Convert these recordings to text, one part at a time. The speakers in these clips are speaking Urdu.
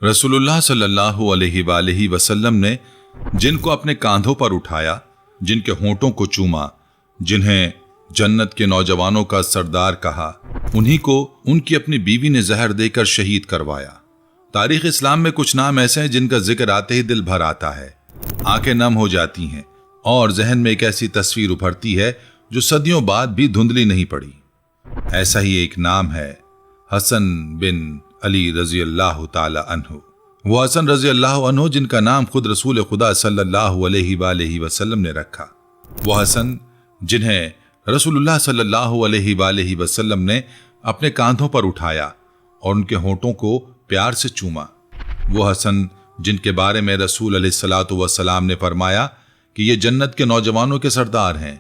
رسول اللہ صلی اللہ علیہ وآلہ وسلم نے جن کو اپنے کاندھوں پر اٹھایا، جن کے ہونٹوں کو چوما، جنہیں جنت کے نوجوانوں کا سردار کہا، انہی کو ان کی اپنی بیوی نے زہر دے کر شہید کروایا۔ تاریخ اسلام میں کچھ نام ایسے ہیں جن کا ذکر آتے ہی دل بھر آتا ہے، آنکھیں نم ہو جاتی ہیں اور ذہن میں ایک ایسی تصویر ابھرتی ہے جو صدیوں بعد بھی دھندلی نہیں پڑی۔ ایسا ہی ایک نام ہے حسن بن علی رضی اللہ تعالی عنہ۔ وہ حسن رضی اللہ عنہ جن کا نام خود رسول خدا صلی اللہ علیہ وآلہ وسلم نے رکھا۔ وہ حسن جنہیں رسول اللہ صلی اللہ علیہ وآلہ وسلم نے اپنے کاندھوں پر اٹھایا اور ان کے ہونٹوں کو پیار سے چوما۔ وہ حسن جن کے بارے میں رسول علیہ الصلوۃ والسلام نے فرمایا کہ یہ جنت کے نوجوانوں کے سردار ہیں۔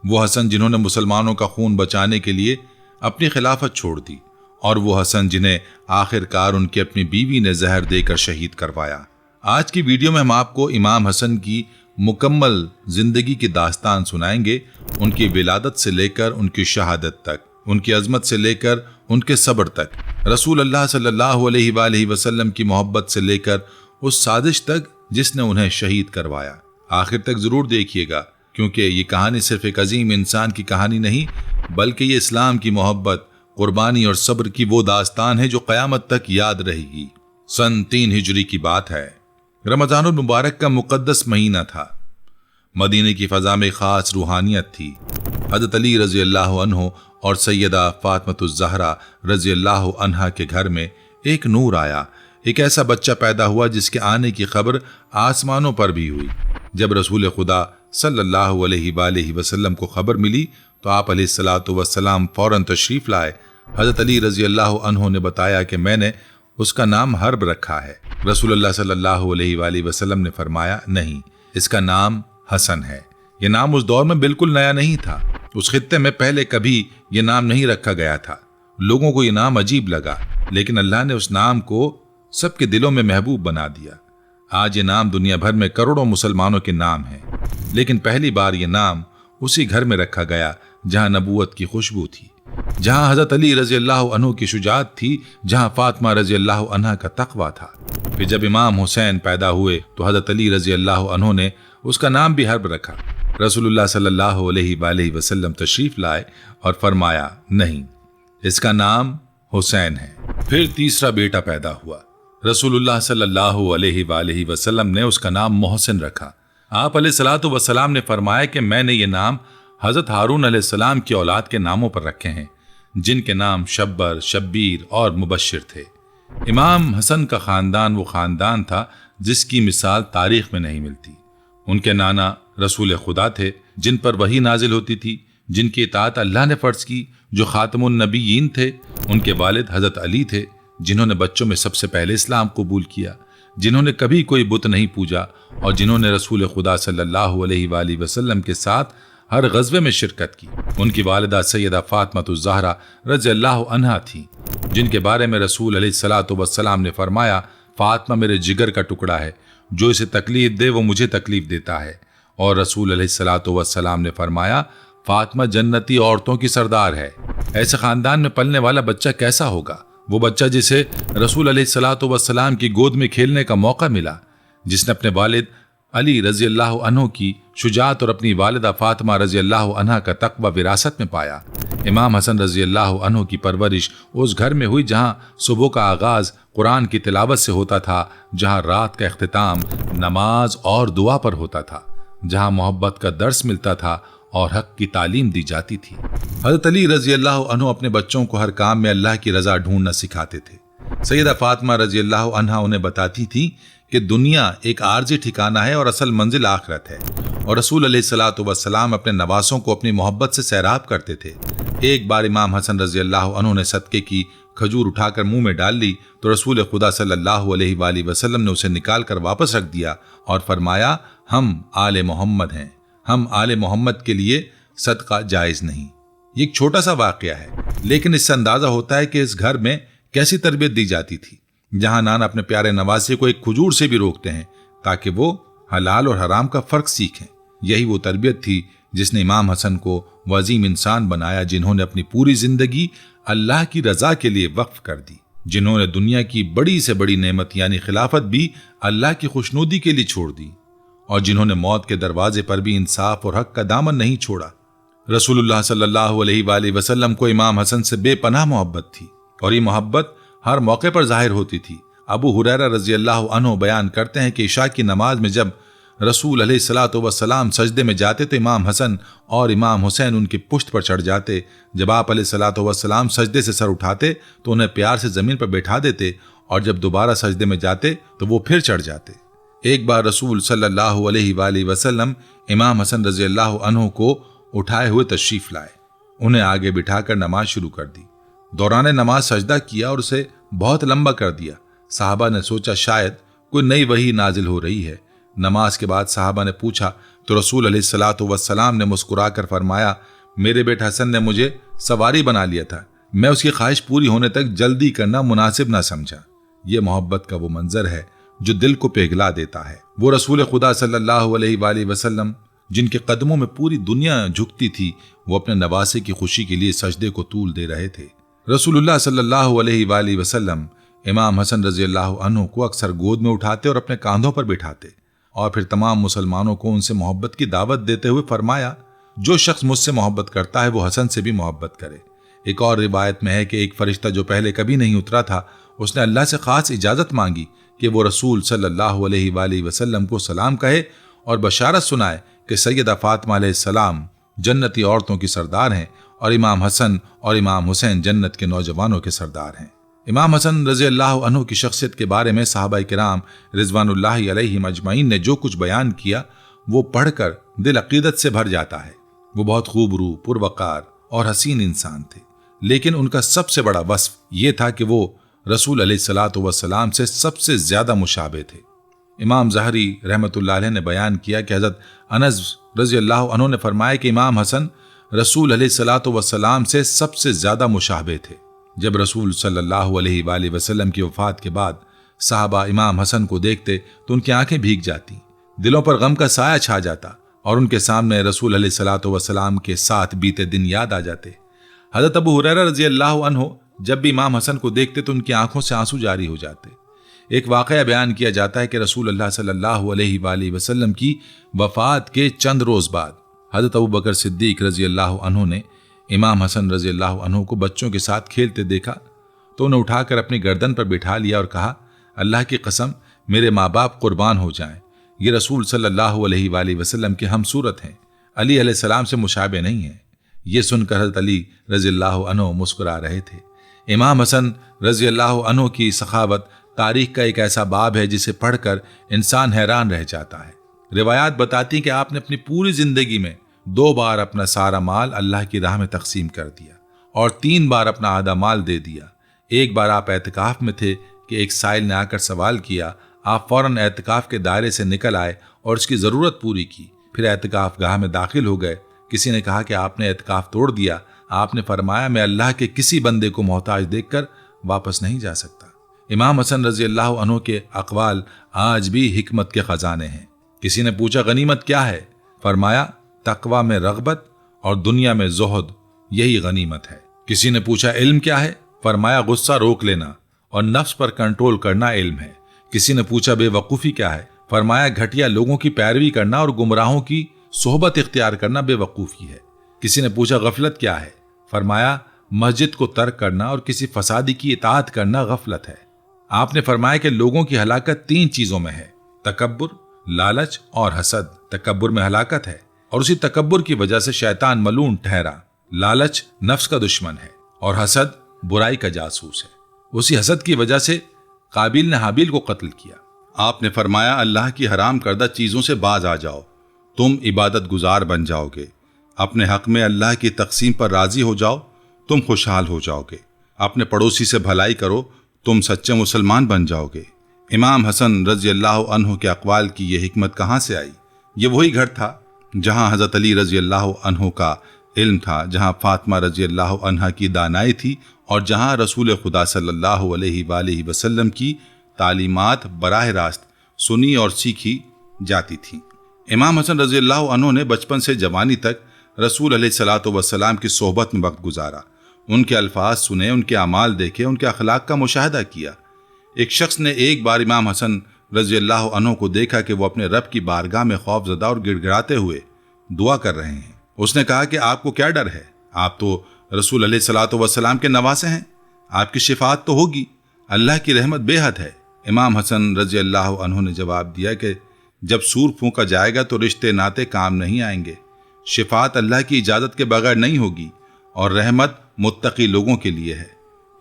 وہ حسن جنہوں نے مسلمانوں کا خون بچانے کے لیے اپنی خلافت چھوڑ دی، اور وہ حسن جنہیں آخر کار ان کی اپنی بیوی نے زہر دے کر شہید کروایا۔ آج کی ویڈیو میں ہم آپ کو امام حسن کی مکمل زندگی کی داستان سنائیں گے، ان کی ولادت سے لے کر ان کی شہادت تک، ان کی عظمت سے لے کر ان کے صبر تک، رسول اللہ صلی اللہ علیہ وآلہ وسلم کی محبت سے لے کر اس سازش تک جس نے انہیں شہید کروایا۔ آخر تک ضرور دیکھیے گا، کیونکہ یہ کہانی صرف ایک عظیم انسان کی کہانی نہیں، بلکہ یہ اسلام کی محبت، قربانی اور صبر کی وہ داستان ہے جو قیامت تک یاد رہے گی۔ سن 3 ہجری کی بات ہے۔ رمضان المبارک کا مقدس مہینہ تھا۔ مدینے کی فضا میں خاص روحانیت تھی۔ حضرت علی رضی اللہ عنہ اور سیدہ فاطمہ الزہرا رضی اللہ عنہا کے گھر میں ایک نور آیا۔ ایک ایسا بچہ پیدا ہوا جس کے آنے کی خبر آسمانوں پر بھی ہوئی۔ جب رسول خدا صلی اللہ علیہ وآلہ وسلم کو خبر ملی تو آپ علیہ الصلوۃ والسلام فوراً تشریف لائے۔ حضرت علی رضی اللہ عنہ نے بتایا کہ میں نے اس کا نام حرب رکھا ہے۔ رسول اللہ صلی اللہ علیہ وآلہ وسلم نے فرمایا، نہیں، اس کا نام حسن ہے۔ یہ نام اس دور میں بالکل نیا نہیں تھا۔ اس خطے میں پہلے کبھی یہ نام نہیں رکھا گیا تھا۔ لوگوں کو یہ نام عجیب لگا، لیکن اللہ نے اس نام کو سب کے دلوں میں محبوب بنا دیا۔ آج یہ نام دنیا بھر میں کروڑوں مسلمانوں کے نام ہیں، لیکن پہلی بار یہ نام اسی گھر میں رکھا گیا جہاں نبوت کی خوشبو تھی، جہاں حضرت علی رضی اللہ عنہ کی شجاعت تھی، جہاں فاطمہ رضی اللہ عنہا کا تقویٰ تھا۔ پھر جب امام حسین پیدا ہوئے تو حضرت علی رضی اللہ عنہ نے اس کا نام بھی حرب رکھا۔ رسول اللہ صلی اللہ علیہ وآلہ وسلم تشریف لائے اور فرمایا، نہیں، اس کا نام حسین ہے۔ پھر تیسرا بیٹا پیدا ہوا۔ رسول اللہ صلی اللہ علیہ وآلہ وسلم نے اس کا نام محسن رکھا۔ آپ علیہ الصلوۃ والسلام نے فرمایا کہ میں نے یہ نام حضرت ہارون علیہ السلام کی اولاد کے ناموں پر رکھے ہیں، جن کے نام شبر، شبیر اور مبشر تھے۔ امام حسن کا خاندان وہ خاندان تھا جس کی مثال تاریخ میں نہیں ملتی۔ ان کے نانا رسول خدا تھے، جن پر وحی نازل ہوتی تھی، جن کی اطاعت اللہ نے فرض کی، جو خاتم النبیین تھے۔ ان کے والد حضرت علی تھے، جنہوں نے بچوں میں سب سے پہلے اسلام قبول کیا، جنہوں نے کبھی کوئی بت نہیں پوجا، اور جنہوں نے رسول خدا صلی اللہ علیہ وآلہ وسلم کے ساتھ ہر غزوے میں شرکت کی۔ ان کی والدہ سیدہ فاطمہ الزہرا رضی اللہ عنہا تھیں، جن کے بارے میں رسول علیہ الصلوۃ والسلام نے فرمایا، فاطمہ میرے جگر کا ٹکڑا ہے، جو اسے تکلیف دے وہ مجھے تکلیف دیتا ہے۔ اور رسول علیہ الصلوۃ والسلام نے فرمایا، فاطمہ جنتی عورتوں کی سردار ہے۔ ایسے خاندان میں پلنے والا بچہ کیسا ہوگا؟ وہ بچہ جسے رسول علیہ الصلوۃ والسلام کی گود میں کھیلنے کا موقع ملا، جس نے اپنے والد علی رضی اللہ عنہ کی شجاعت اور اپنی والدہ فاطمہ رضی اللہ عنہا کا تقویٰ وراثت میں پایا۔ امام حسن رضی اللہ عنہ کی پرورش اس گھر میں ہوئی جہاں صبح کا آغاز قرآن کی تلاوت سے ہوتا تھا، جہاں رات کا اختتام نماز اور دعا پر ہوتا تھا، جہاں محبت کا درس ملتا تھا اور حق کی تعلیم دی جاتی تھی۔ حضرت علی رضی اللہ عنہ اپنے بچوں کو ہر کام میں اللہ کی رضا ڈھونڈنا سکھاتے تھے۔ سیدہ فاطمہ رضی اللہ عنہا انہیں بتاتی تھی کہ دنیا ایک عارضی ٹھکانہ ہے اور اصل منزل آخرت ہے، اور رسول علیہ الصلوۃ والسلام اپنے نواسوں کو اپنی محبت سے سیراب کرتے تھے۔ ایک بار امام حسن رضی اللہ عنہ نے صدقے کی کھجور اٹھا کر منہ میں ڈال لی تو رسول خدا صلی اللہ علیہ وآلہ وسلم نے اسے نکال کر واپس رکھ دیا اور فرمایا، ہم آل محمد ہیں، ہم آل محمد کے لیے صدقہ جائز نہیں۔ یہ ایک چھوٹا سا واقعہ ہے، لیکن اس سے اندازہ ہوتا ہے کہ اس گھر میں کیسی تربیت دی جاتی تھی، جہاں نانا اپنے پیارے نواسے کو ایک کھجور سے بھی روکتے ہیں تاکہ وہ حلال اور حرام کا فرق سیکھیں۔ یہی وہ تربیت تھی جس نے امام حسن کو وہ عظیم انسان بنایا جنہوں نے اپنی پوری زندگی اللہ کی رضا کے لیے وقف کر دی۔ جنہوں نے دنیا کی بڑی سے بڑی نعمت یعنی خلافت بھی اللہ کی خوشنودی کے لیے چھوڑ دی، اور جنہوں نے موت کے دروازے پر بھی انصاف اور حق کا دامن نہیں چھوڑا۔ رسول اللہ صلی اللہ علیہ وآلہ وسلم کو امام حسن سے بے پناہ محبت تھی، اور یہ محبت ہر موقع پر ظاہر ہوتی تھی۔ ابو ہریرہ رضی اللہ عنہ بیان کرتے ہیں کہ عشاء کی نماز میں جب رسول علیہ الصلوۃ والسلام سجدے میں جاتے تو امام حسن اور امام حسین ان کی پشت پر چڑھ جاتے۔ جب آپ علیہ الصلوۃ والسلام سجدے سے سر اٹھاتے تو انہیں پیار سے زمین پر بیٹھا دیتے، اور جب دوبارہ سجدے میں جاتے تو وہ پھر چڑھ جاتے۔ ایک بار رسول صلی اللہ علیہ وآلہ وسلم امام حسن رضی اللہ عنہ کو اٹھائے ہوئے تشریف لائے، انہیں آگے بٹھا کر نماز شروع کر دی۔ دوران نماز سجدہ کیا اور اسے بہت لمبا کر دیا۔ صحابہ نے سوچا شاید کوئی نئی وحی نازل ہو رہی ہے۔ نماز کے بعد صحابہ نے پوچھا تو رسول علیہ الصلوۃ والسلام نے مسکرا کر فرمایا، میرے بیٹے حسن نے مجھے سواری بنا لیا تھا، میں اس کی خواہش پوری ہونے تک جلدی کرنا مناسب نہ سمجھا۔ یہ محبت کا وہ منظر ہے جو دل کو پگھلا دیتا ہے۔ وہ رسول خدا صلی اللہ علیہ وآلہ وسلم جن کے قدموں میں پوری دنیا جھکتی تھی، وہ اپنے نواسے کی خوشی کے لیے سجدے کو طول دے رہے تھے۔ رسول اللہ صلی اللہ علیہ وآلہ وسلم امام حسن رضی اللہ عنہ کو اکثر گود میں اٹھاتے اور اپنے کاندھوں پر بٹھاتے، اور پھر تمام مسلمانوں کو ان سے محبت کی دعوت دیتے ہوئے فرمایا، جو شخص مجھ سے محبت کرتا ہے وہ حسن سے بھی محبت کرے۔ ایک اور روایت میں ہے کہ ایک فرشتہ جو پہلے کبھی نہیں اترا تھا، اس نے اللہ سے خاص اجازت مانگی کہ وہ رسول صلی اللہ علیہ وآلہ وسلم کو سلام کہے اور بشارت سنائے کہ سیدہ فاطمہ علیہ السلام جنتی عورتوں کی سردار ہیں، اور امام حسن اور امام حسین جنت کے نوجوانوں کے سردار ہیں۔ امام حسن رضی اللہ عنہ کی شخصیت کے بارے میں صحابہ کرام رضوان اللہ علیہم اجمعین نے جو کچھ بیان کیا، وہ پڑھ کر دل عقیدت سے بھر جاتا ہے۔ وہ بہت خوب روح، پروقار اور حسین انسان تھے، لیکن ان کا سب سے بڑا وصف یہ تھا کہ وہ رسول علیہ الصلوۃ والسلام سے سب سے زیادہ مشابہ تھے۔ امام ظہری رحمۃ اللہ علیہ نے بیان کیا کہ حضرت انس رضی اللہ عنہ نے فرمایا کہ امام حسن رسول علیہ الصلوۃ والسلام سے سب سے زیادہ مشابہ تھے۔ جب رسول صلی اللہ علیہ وآلہ وسلم کی وفات کے بعد صحابہ امام حسن کو دیکھتے تو ان کی آنکھیں بھیگ جاتی، دلوں پر غم کا سایہ چھا جاتا، اور ان کے سامنے رسول علیہ الصلوۃ والسلام کے ساتھ بیتے دن یاد آ جاتے۔ حضرت ابو ہریرہ رضی اللہ عنہ جب بھی امام حسن کو دیکھتے تو ان کی آنکھوں سے آنسو جاری ہو جاتے۔ ایک واقعہ بیان کیا جاتا ہے کہ رسول اللہ صلی اللہ علیہ وآلہ وسلم کی وفات کے چند روز بعد حضرت ابو بکر صدیق رضی اللہ عنہ نے امام حسن رضی اللہ عنہ کو بچوں کے ساتھ کھیلتے دیکھا تو انہیں اٹھا کر اپنی گردن پر بٹھا لیا اور کہا، اللہ کی قسم میرے ماں باپ قربان ہو جائیں، یہ رسول صلی اللہ علیہ وآلہ وسلم کے ہم صورت ہیں، علی علیہ السلام سے مشابہ نہیں ہیں۔ یہ سن کر حضرت علی رضی اللہ عنہ مسکرا رہے تھے۔ امام حسن رضی اللہ عنہ کی سخاوت تاریخ کا ایک ایسا باب ہے جسے پڑھ کر انسان حیران رہ جاتا ہے۔ روایات بتاتی ہیں کہ آپ نے اپنی پوری زندگی میں 2 بار اپنا سارا مال اللہ کی راہ میں تقسیم کر دیا، اور 3 بار اپنا آدھا مال دے دیا۔ ایک بار آپ اعتکاف میں تھے کہ ایک سائل نے آ کر سوال کیا، آپ فوراً اعتکاف کے دائرے سے نکل آئے اور اس کی ضرورت پوری کی، پھر اعتکاف گاہ میں داخل ہو گئے۔ کسی نے کہا کہ آپ نے اعتکاف توڑ دیا، آپ نے فرمایا، میں اللہ کے کسی بندے کو محتاج دیکھ کر واپس نہیں جا سکتا۔ امام حسن رضی اللہ عنہ کے اقوال آج بھی حکمت کے خزانے ہیں۔ کسی نے پوچھا غنیمت کیا ہے؟ فرمایا، تقوی میں رغبت اور دنیا میں زہد، یہی غنیمت ہے۔ کسی نے پوچھا علم کیا ہے؟ فرمایا، غصہ روک لینا اور نفس پر کنٹرول کرنا علم ہے۔ کسی نے پوچھا بے وقوفی کیا ہے؟ فرمایا، گھٹیا لوگوں کی پیروی کرنا اور گمراہوں کی صحبت اختیار کرنا بے وقوفی ہے۔ کسی نے پوچھا غفلت کیا ہے؟ فرمایا، مسجد کو ترک کرنا اور کسی فسادی کی اطاعت کرنا غفلت ہے۔ آپ نے فرمایا کہ لوگوں کی ہلاکت 3 چیزوں میں ہے، تکبر، لالچ اور حسد۔ تکبر میں ہلاکت ہے، اور اسی تکبر کی وجہ سے شیطان ملعون ٹھہرا۔ لالچ نفس کا دشمن ہے، اور حسد برائی کا جاسوس ہے۔ اسی حسد کی وجہ سے قابیل نے حابیل کو قتل کیا۔ آپ نے فرمایا، اللہ کی حرام کردہ چیزوں سے باز آ جاؤ، تم عبادت گزار بن جاؤ گے۔ اپنے حق میں اللہ کی تقسیم پر راضی ہو جاؤ، تم خوشحال ہو جاؤ گے۔ اپنے پڑوسی سے بھلائی کرو، تم سچے مسلمان بن جاؤ گے۔ امام حسن رضی اللہ عنہ کے اقوال کی یہ حکمت کہاں سے آئی؟ یہ وہی گھر تھا جہاں حضرت علی رضی اللہ عنہ کا علم تھا، جہاں فاطمہ رضی اللہ عنہا کی دانائی تھی، اور جہاں رسول خدا صلی اللہ علیہ وآلہ وسلم کی تعلیمات براہ راست سنی اور سیکھی جاتی تھیں۔ امام حسن رضی اللہ عنہ نے بچپن سے جوانی تک رسول علیہ الصلوۃ والسلام کی صحبت میں وقت گزارا۔ ان کے الفاظ سنے، ان کے اعمال دیکھے، ان کے اخلاق کا مشاہدہ کیا۔ ایک شخص نے ایک بار امام حسن رضی اللہ عنہ کو دیکھا کہ وہ اپنے رب کی بارگاہ میں خوف زدہ اور گڑ گڑاتے ہوئے دعا کر رہے ہیں۔ اس نے کہا کہ آپ کو کیا ڈر ہے؟ آپ تو رسول علیہ الصلوۃ والسلام کے نواسے ہیں، آپ کی شفاعت تو ہوگی، اللہ کی رحمت بے حد ہے۔ امام حسن رضی اللہ عنہ نے جواب دیا کہ جب سور پھونکا جائے گا تو رشتے ناتے کام نہیں آئیں گے، شفاعت اللہ کی اجازت کے بغیر نہیں ہوگی، اور رحمت متقی لوگوں کے لیے ہے،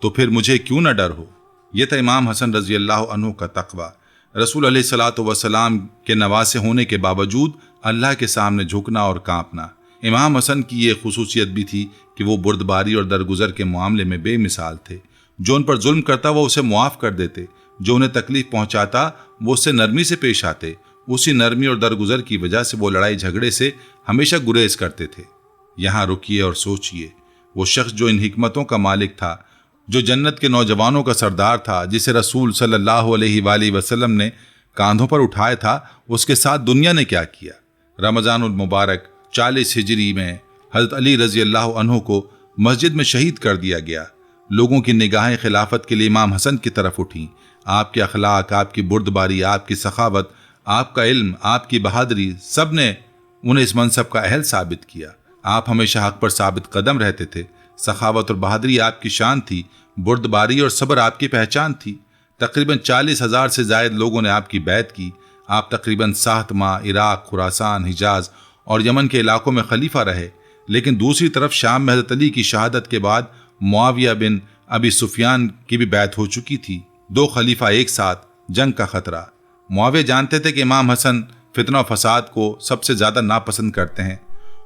تو پھر مجھے کیوں نہ ڈر ہو۔ یہ تھا امام حسن رضی اللہ عنہ کا تقویٰ، رسول علیہ الصلوۃ والسلام کے نواسے ہونے کے باوجود اللہ کے سامنے جھکنا اور کانپنا۔ امام حسن کی یہ خصوصیت بھی تھی کہ وہ بردباری اور درگزر کے معاملے میں بے مثال تھے۔ جو ان پر ظلم کرتا وہ اسے معاف کر دیتے، جو انہیں تکلیف پہنچاتا وہ اس سے نرمی سے پیش آتے۔ اسی نرمی اور درگزر کی وجہ سے وہ لڑائی جھگڑے سے ہمیشہ گریز کرتے تھے۔ یہاں رکیے اور سوچئے، وہ شخص جو ان حکمتوں کا مالک تھا، جو جنت کے نوجوانوں کا سردار تھا، جسے رسول صلی اللہ علیہ وآلہ وسلم نے کاندھوں پر اٹھایا تھا، اس کے ساتھ دنیا نے کیا کیا۔ رمضان المبارک 40 ہجری میں حضرت علی رضی اللہ عنہ کو مسجد میں شہید کر دیا گیا۔ لوگوں کی نگاہیں خلافت کے لیے امام حسن کی طرف اٹھیں۔ آپ کے اخلاق، آپ کی بردباری، آپ کی سخاوت، آپ کا علم، آپ کی بہادری، سب نے انہیں اس منصب کا اہل ثابت کیا۔ آپ ہمیشہ حق پر ثابت قدم رہتے تھے۔ سخاوت اور بہادری آپ کی شان تھی، بردباری اور صبر آپ کی پہچان تھی۔ تقریباً 40,000 سے زائد لوگوں نے آپ کی بیعت کی۔ آپ تقریباً 7 ماہ عراق، خراسان، حجاز اور یمن کے علاقوں میں خلیفہ رہے، لیکن دوسری طرف شام میں حضرت علی کی شہادت کے بعد معاویہ بن ابی سفیان کی بھی بیعت ہو چکی تھی۔ 2 خلیفہ ایک ساتھ، جنگ کا خطرہ۔ معاویہ جانتے تھے کہ امام حسن فتنہ و فساد کو سب سے زیادہ ناپسند کرتے ہیں،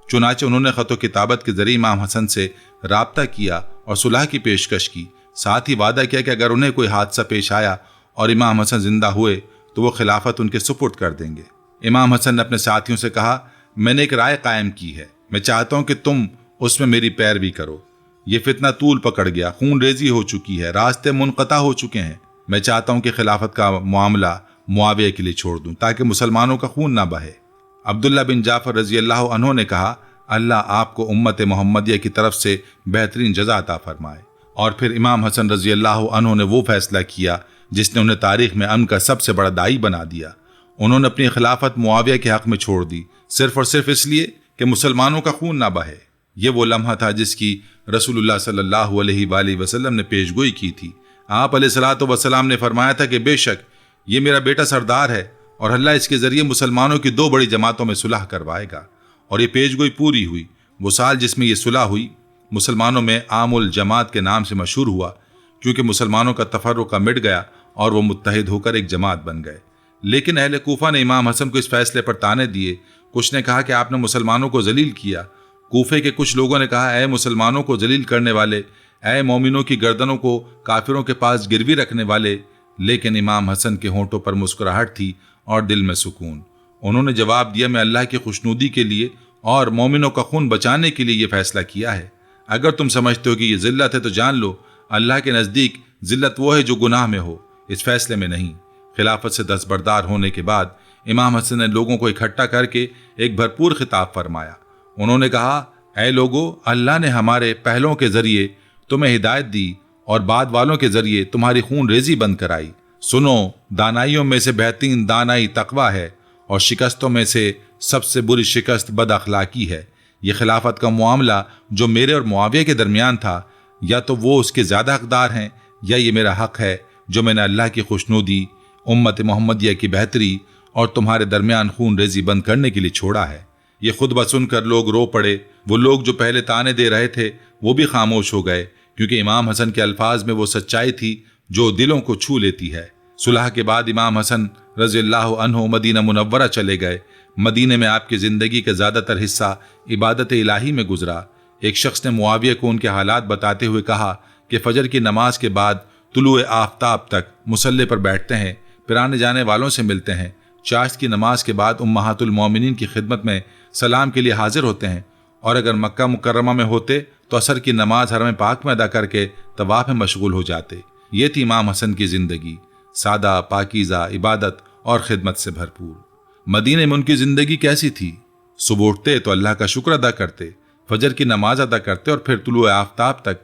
چنانچہ انہوں نے خط و کتابت کے ذریعے امام حسن سے رابطہ کیا اور صلح کی پیشکش کی۔ ساتھ ہی وعدہ کیا کہ اگر انہیں کوئی حادثہ پیش آیا اور امام حسن زندہ ہوئے تو وہ خلافت ان کے سپرد کر دیں گے۔ امام حسن نے اپنے ساتھیوں سے کہا، میں نے ایک رائے قائم کی ہے، میں چاہتا ہوں کہ تم اس میں میری پیروی کرو۔ یہ فتنہ طول پکڑ گیا، خون ریزی ہو چکی ہے، راستے منقطع ہو چکے ہیں۔ میں چاہتا ہوں کہ خلافت کا معاملہ معاویہ کے لیے چھوڑ دوں تاکہ مسلمانوں کا خون نہ بہے۔ عبداللہ بن جعفر رضی اللہ عنہ نے کہا، اللہ آپ کو امت محمدیہ کی طرف سے بہترین جزا عطا فرمائے۔ اور پھر امام حسن رضی اللہ عنہ نے وہ فیصلہ کیا جس نے انہیں تاریخ میں امن کا سب سے بڑا داعی بنا دیا۔ انہوں نے اپنی خلافت معاویہ کے حق میں چھوڑ دی، صرف اور صرف اس لیے کہ مسلمانوں کا خون نہ بہے۔ یہ وہ لمحہ تھا جس کی رسول اللہ صلی اللہ علیہ وآلہ وسلم نے پیشگوئی کی تھی۔ آپ علیہ الصلوۃ والسلام نے فرمایا تھا کہ بے شک یہ میرا بیٹا سردار ہے اور اللہ اس کے ذریعے مسلمانوں کی 2 بڑی جماعتوں میں صلح کروائے گا۔ اور یہ پیشگوئی پوری ہوئی۔ وہ سال جس میں یہ صلح ہوئی مسلمانوں میں عام الجماعت کے نام سے مشہور ہوا، کیونکہ مسلمانوں کا تفرقہ مٹ گیا اور وہ متحد ہو کر ایک جماعت بن گئے۔ لیکن اہل کوفہ نے امام حسن کو اس فیصلے پر طعنے دیے۔ کچھ نے کہا کہ آپ نے مسلمانوں کو ذلیل کیا۔ کوفے کے کچھ لوگوں نے کہا، اے مسلمانوں کو ذلیل کرنے والے، اے مومنوں کی گردنوں کو کافروں کے پاس گروی رکھنے والے۔ لیکن امام حسن کے ہونٹوں پر مسکراہٹ تھی اور دل میں سکون۔ انہوں نے جواب دیا، میں اللہ کی خوشنودی کے لیے اور مومنوں کا خون بچانے کے لیے یہ فیصلہ کیا ہے۔ اگر تم سمجھتے ہو کہ یہ ذلت ہے تو جان لو، اللہ کے نزدیک ذلت وہ ہے جو گناہ میں ہو، اس فیصلے میں نہیں۔ خلافت سے دستبردار ہونے کے بعد امام حسن نے لوگوں کو اکٹھا کر کے ایک بھرپور خطاب فرمایا۔ انہوں نے کہا، اے لوگو، اللہ نے ہمارے پہلوں کے ذریعے تمہیں ہدایت دی اور بعد والوں کے ذریعے تمہاری خون ریزی بند کرائی۔ سنو، دانائیوں میں سے بہترین دانائی تقویٰ ہے اور شکستوں میں سے سب سے بری شکست بد اخلاقی ہے۔ یہ خلافت کا معاملہ جو میرے اور معاویہ کے درمیان تھا، یا تو وہ اس کے زیادہ حقدار ہیں یا یہ میرا حق ہے جو میں نے اللہ کی خوشنودی، امت محمدیہ کی بہتری اور تمہارے درمیان خون ریزی بند کرنے کے لیے چھوڑا ہے۔ یہ خطبہ سن کر لوگ رو پڑے۔ وہ لوگ جو پہلے طعنے دے رہے تھے وہ بھی خاموش ہو گئے، کیونکہ امام حسن کے الفاظ میں وہ سچائی تھی جو دلوں کو چھو لیتی ہے۔ صلح کے بعد امام حسن رضی اللہ عنہ مدینہ منورہ چلے گئے۔ مدینہ میں آپ کی زندگی کا زیادہ تر حصہ عبادت الہی میں گزرا۔ ایک شخص نے معاویہ کو ان کے حالات بتاتے ہوئے کہا کہ فجر کی نماز کے بعد طلوع آفتاب تک مصلی پر بیٹھتے ہیں، پھر آنے جانے والوں سے ملتے ہیں، چاشت کی نماز کے بعد امہات المومنین کی خدمت میں سلام کے لیے حاضر ہوتے ہیں، اور اگر مکہ مکرمہ میں ہوتے تو عصر کی نماز حرم پاک میں ادا کر کے طواف میں مشغول ہو جاتے۔ یہ تھی امام حسن کی زندگی، سادہ، پاکیزہ، عبادت اور خدمت سے بھرپور۔ مدینہ میں ان کی زندگی کیسی تھی؟ صبح اٹھتے تو اللہ کا شکر ادا کرتے، فجر کی نماز ادا کرتے اور پھر طلوع آفتاب تک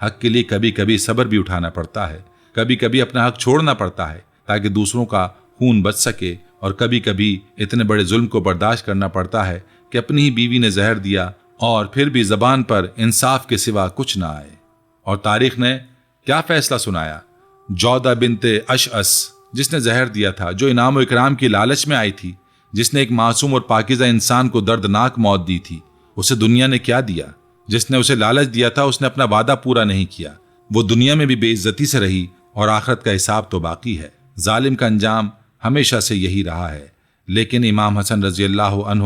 حق کے لیے کبھی کبھی صبر بھی اٹھانا پڑتا ہے، کبھی کبھی اپنا حق چھوڑنا پڑتا ہے تاکہ دوسروں کا خون بچ سکے، اور کبھی کبھی اتنے بڑے ظلم کو برداشت کرنا پڑتا ہے کہ اپنی ہی بیوی نے زہر دیا اور پھر بھی زبان پر انصاف کے سوا کچھ نہ آئے۔ اور تاریخ نے کیا فیصلہ سنایا؟ جودہ بنت اشعث جس نے زہر دیا تھا، جو انعام و اکرام کی لالچ میں آئی تھی، جس نے ایک معصوم اور پاکیزہ انسان کو دردناک موت دی تھی، اسے دنیا نے کیا دیا؟ جس نے اسے لالچ دیا تھا اس نے اپنا وعدہ پورا نہیں کیا، وہ دنیا میں بھی بے عزتی سے رہی اور آخرت کا حساب تو باقی ہے۔ ظالم کا انجام ہمیشہ سے یہی رہا ہے۔ لیکن امام حسن رضی اللہ عنہ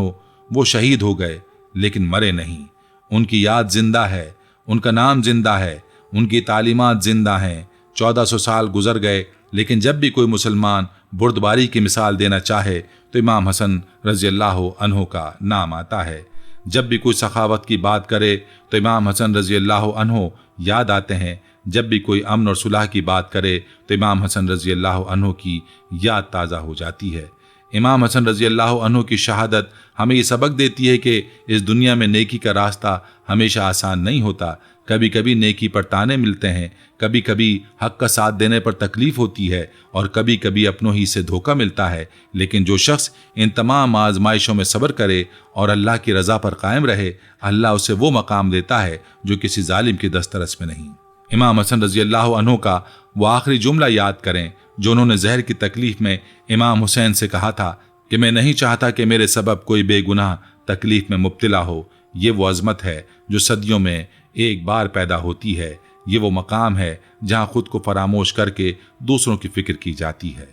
وہ شہید ہو گئے لیکن مرے نہیں، ان کی یاد زندہ ہے، ان کا نام زندہ ہے، ان کی تعلیمات زندہ ہیں۔ 1400 سال گزر گئے لیکن جب بھی کوئی مسلمان بردباری کی مثال دینا چاہے تو امام حسن رضی اللہ عنہ کا نام آتا ہے۔ جب بھی کوئی سخاوت کی بات کرے تو امام حسن رضی اللہ عنہ یاد آتے ہیں، جب بھی کوئی امن اور صلح کی بات کرے تو امام حسن رضی اللہ عنہ کی یاد تازہ ہو جاتی ہے۔ امام حسن رضی اللہ عنہ کی شہادت ہمیں یہ سبق دیتی ہے کہ اس دنیا میں نیکی کا راستہ ہمیشہ آسان نہیں ہوتا، کبھی کبھی نیکی پر تانے ملتے ہیں، کبھی کبھی حق کا ساتھ دینے پر تکلیف ہوتی ہے، اور کبھی کبھی اپنوں ہی سے دھوکہ ملتا ہے، لیکن جو شخص ان تمام آزمائشوں میں صبر کرے اور اللہ کی رضا پر قائم رہے، اللہ اسے وہ مقام دیتا ہے جو کسی ظالم کی دسترس میں نہیں۔ امام حسن رضی اللہ عنہ کا وہ آخری جملہ یاد کریں جو انہوں نے زہر کی تکلیف میں امام حسین سے کہا تھا کہ میں نہیں چاہتا کہ میرے سبب کوئی بے گناہ تکلیف میں مبتلا ہو۔ یہ وہ عظمت ہے جو صدیوں میں ایک بار پیدا ہوتی ہے، یہ وہ مقام ہے جہاں خود کو فراموش کر کے دوسروں کی فکر کی جاتی ہے۔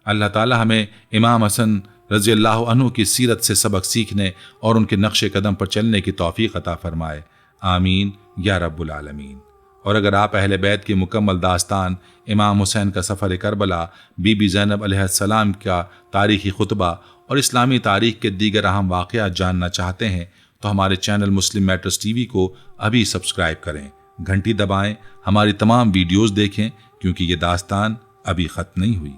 اللہ تعالی ہمیں امام حسن رضی اللہ عنہ کی سیرت سے سبق سیکھنے اور ان کے نقش قدم پر چلنے کی توفیق عطا فرمائے، آمین یا رب العالمین۔ اور اگر آپ اہل بیت کی مکمل داستان، امام حسین کا سفر کربلا، بی بی زینب علیہ السلام کا تاریخی خطبہ اور اسلامی تاریخ کے دیگر اہم واقعات جاننا چاہتے ہیں تو ہمارے چینل مسلم میٹرز ٹی وی کو ابھی سبسکرائب کریں، گھنٹی دبائیں، ہماری تمام ویڈیوز دیکھیں، کیونکہ یہ داستان ابھی ختم نہیں ہوئی۔